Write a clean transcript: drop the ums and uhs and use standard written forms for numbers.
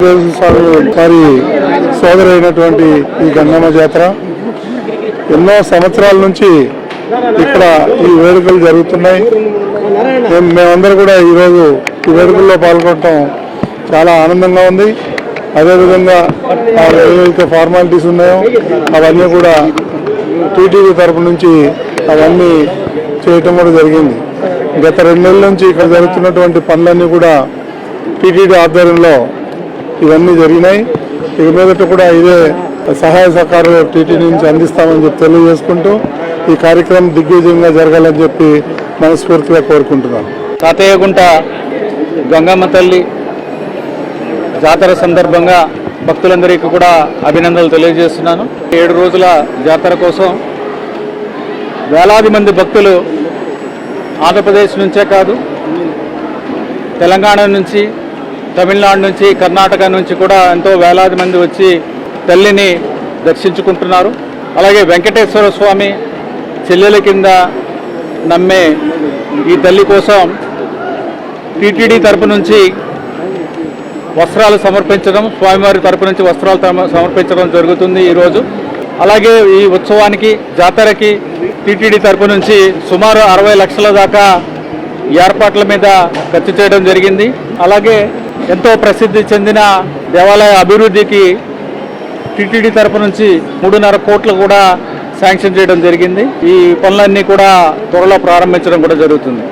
వారి సోదరైనటువంటి ఈ గంగమ్మ జాతర ఎన్నో సంవత్సరాల నుంచి ఇక్కడ ఈ వేడుకలు జరుగుతున్నాయి. మేమందరూ కూడా ఈరోజు ఈ వేడుకల్లో పాల్గొనడం చాలా ఆనందంగా ఉంది. అదేవిధంగా ఏవైతే ఫార్మాలిటీస్ ఉన్నాయో అవన్నీ కూడా టీటీడీ తరపు నుంచి అవన్నీ చేయటం కూడా జరిగింది. గత 2 నెలల నుంచి ఇక్కడ జరుగుతున్నటువంటి పనులన్నీ కూడా టీటీడీ ఆధ్వర్యంలో ఇవన్నీ జరిగినాయి. ఇక మీదట కూడా ఇదే సహాయ సహకారాలు టీటీడీ నుంచి అందిస్తామని చెప్పి తెలియజేసుకుంటూ ఈ కార్యక్రమం దిగ్విజయంగా జరగాలని చెప్పి మనస్ఫూర్తిగా కోరుకుంటున్నాను. తాతయ్యగుంట గంగమ్మ తల్లి జాతర సందర్భంగా భక్తులందరికీ కూడా అభినందనలు తెలియజేస్తున్నాను. 7 రోజుల జాతర కోసం వేలాది మంది భక్తులు ఆంధ్రప్రదేశ్ నుంచే కాదు, తెలంగాణ నుంచి, తమిళనాడు నుంచి, కర్ణాటక నుంచి కూడా ఎంతో వేలాది మంది వచ్చి తల్లిని దర్శించుకుంటున్నారు. అలాగే వెంకటేశ్వర స్వామి చెల్లెల కింద నమ్మే ఈ తల్లి కోసం టీటీడీ తరపు నుంచి వస్త్రాలు సమర్పించడం, స్వామివారి తరపు నుంచి వస్త్రాలు సమర్పించడం జరుగుతుంది ఈరోజు. అలాగే ఈ ఉత్సవానికి, జాతరకి టీటీడీ తరపు నుంచి సుమారు 60 లక్షల దాకా ఏర్పాట్ల మీద ఖర్చు చేయడం జరిగింది. అలాగే ఎంతో ప్రసిద్ధి చెందిన దేవాలయ అభివృద్ధికి టీటీడీ తరపు నుంచి 3.5 కోట్లు కూడా శాంక్షన్ చేయడం జరిగింది. ఈ పనులన్నీ కూడా త్వరలో ప్రారంభించడం కూడా జరుగుతుంది.